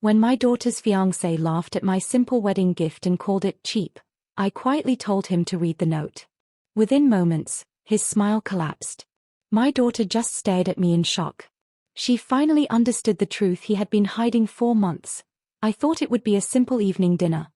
When my daughter's fiancé laughed at my simple wedding gift and called it cheap, I quietly told him to read the note. Within moments, his smile collapsed. My daughter just stared at me in shock. She finally understood the truth he had been hiding 4 months. I thought it would be a simple evening dinner.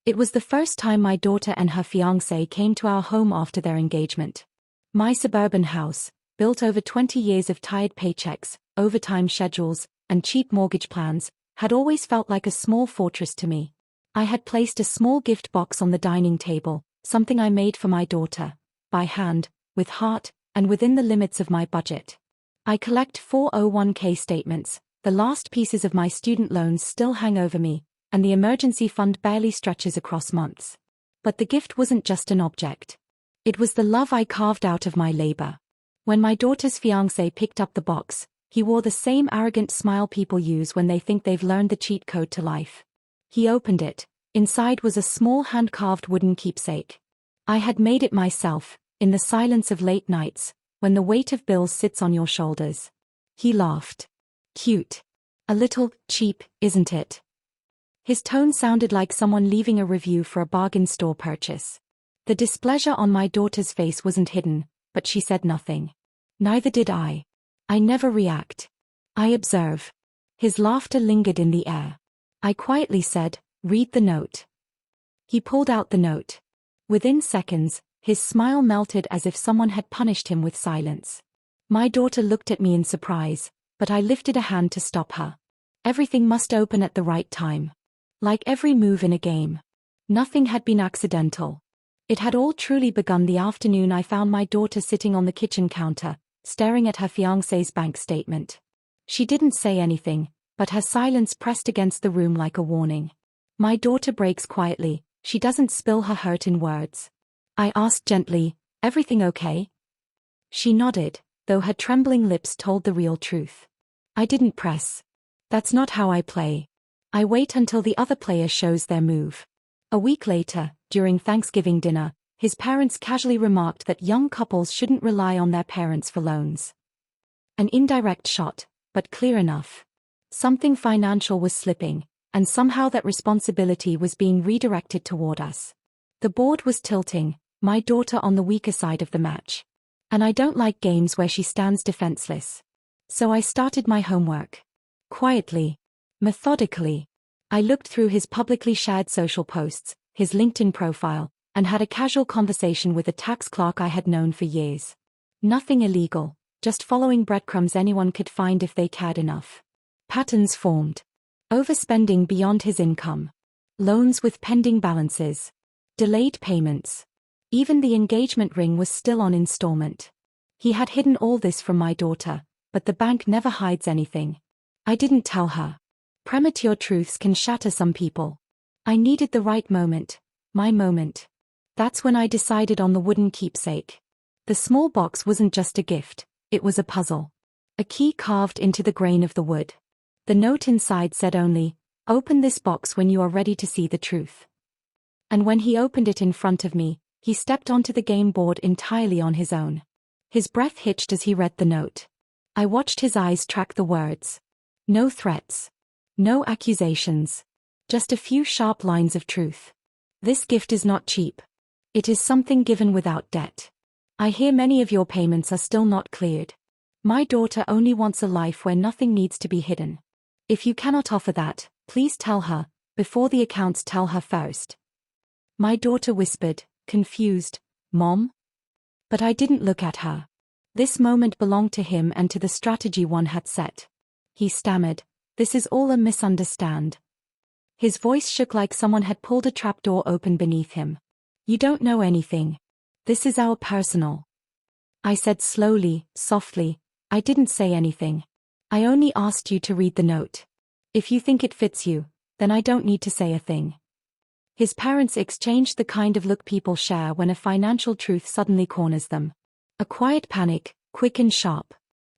It was the first time my daughter and her fiancé came to our home after their engagement. My suburban house, built over 20 years of tired paychecks, overtime schedules, and cheap mortgage plans, had always felt like a small fortress to me. I had placed a small gift box on the dining table, something I made for my daughter, by hand, with heart, and within the limits of my budget. I collect 401k statements, the last pieces of my student loans still hang over me, and the emergency fund barely stretches across months. But the gift wasn't just an object. It was the love I carved out of my labor. When my daughter's fiancé picked up the box, he wore the same arrogant smile people use when they think they've learned the cheat code to life. He opened it. Inside was a small hand-carved wooden keepsake. I had made it myself, in the silence of late nights, when the weight of bills sits on your shoulders. He laughed. Cute. A little cheap, isn't it? His tone sounded like someone leaving a review for a bargain store purchase. The displeasure on my daughter's face wasn't hidden, but she said nothing. Neither did I. I never react. I observe. His laughter lingered in the air. I quietly said, "Read the note." He pulled out the note. Within seconds, his smile melted as if someone had punished him with silence. My daughter looked at me in surprise, but I lifted a hand to stop her. Everything must open at the right time. Like every move in a game. Nothing had been accidental. It had all truly begun the afternoon I found my daughter sitting on the kitchen counter, staring at her fiancé's bank statement. She didn't say anything, but her silence pressed against the room like a warning. My daughter breaks quietly, she doesn't spill her hurt in words. I asked gently, "Everything okay?" She nodded, though her trembling lips told the real truth. I didn't press. That's not how I play. I wait until the other player shows their move. A week later, during Thanksgiving dinner, his parents casually remarked that young couples shouldn't rely on their parents for loans. An indirect shot, but clear enough. Something financial was slipping, and somehow that responsibility was being redirected toward us. The board was tilting, my daughter on the weaker side of the match. And I don't like games where she stands defenseless. So I started my homework. Quietly. Methodically. I looked through his publicly shared social posts, his LinkedIn profile, and had a casual conversation with a tax clerk I had known for years. Nothing illegal, just following breadcrumbs anyone could find if they cared enough. Patterns formed. Overspending beyond his income. Loans with pending balances. Delayed payments. Even the engagement ring was still on installment. He had hidden all this from my daughter, but the bank never hides anything. I didn't tell her. Premature truths can shatter some people. I needed the right moment, my moment. That's when I decided on the wooden keepsake. The small box wasn't just a gift, it was a puzzle. A key carved into the grain of the wood. The note inside said only, "Open this box when you are ready to see the truth." And when he opened it in front of me, he stepped onto the game board entirely on his own. His breath hitched as he read the note. I watched his eyes track the words. No threats. No accusations. Just a few sharp lines of truth. This gift is not cheap. It is something given without debt. I hear many of your payments are still not cleared. My daughter only wants a life where nothing needs to be hidden. If you cannot offer that, please tell her, before the accounts tell her first. My daughter whispered, confused, "Mom?" But I didn't look at her. This moment belonged to him and to the strategy one had set. He stammered, "This is all a misunderstand." His voice shook like someone had pulled a trapdoor open beneath him. "You don't know anything. This is our personal." I said slowly, softly, "I didn't say anything. I only asked you to read the note. If you think it fits you, then I don't need to say a thing." His parents exchanged the kind of look people share when a financial truth suddenly corners them. A quiet panic, quick and sharp.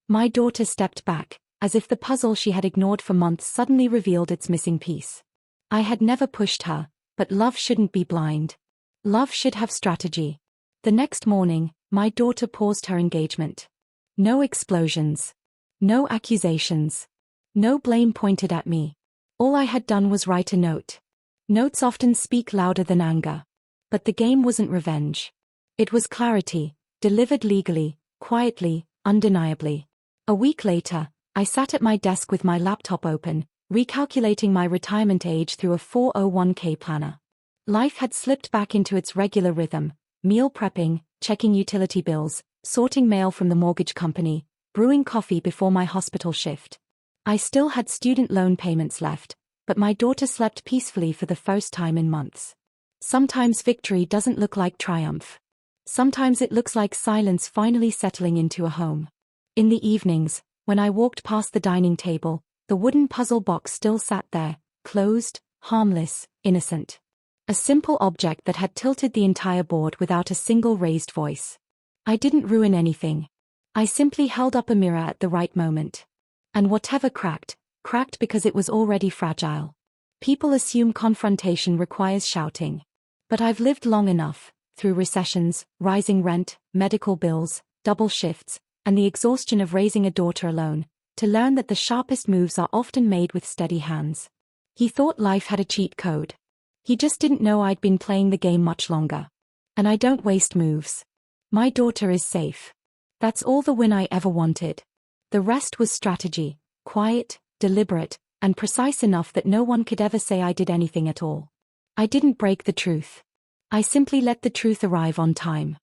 My daughter stepped back, as if the puzzle she had ignored for months suddenly revealed its missing piece. I had never pushed her, but love shouldn't be blind. Love should have strategy. The next morning, my daughter paused her engagement. No explosions. No accusations. No blame pointed at me. All I had done was write a note. Notes often speak louder than anger. But the game wasn't revenge. It was clarity, delivered legally, quietly, undeniably. A week later, I sat at my desk with my laptop open, recalculating my retirement age through a 401k planner. Life had slipped back into its regular rhythm: meal prepping, checking utility bills, sorting mail from the mortgage company, brewing coffee before my hospital shift. I still had student loan payments left, but my daughter slept peacefully for the first time in months. Sometimes victory doesn't look like triumph. Sometimes it looks like silence finally settling into a home. In the evenings, when I walked past the dining table, the wooden puzzle box still sat there, closed, harmless, innocent. A simple object that had tilted the entire board without a single raised voice. I didn't ruin anything. I simply held up a mirror at the right moment. And whatever cracked, cracked because it was already fragile. People assume confrontation requires shouting. But I've lived long enough, through recessions, rising rent, medical bills, double shifts, and the exhaustion of raising a daughter alone, to learn that the sharpest moves are often made with steady hands. He thought life had a cheat code. He just didn't know I'd been playing the game much longer. And I don't waste moves. My daughter is safe. That's all the win I ever wanted. The rest was strategy, quiet, deliberate, and precise enough that no one could ever say I did anything at all. I didn't break the truth. I simply let the truth arrive on time.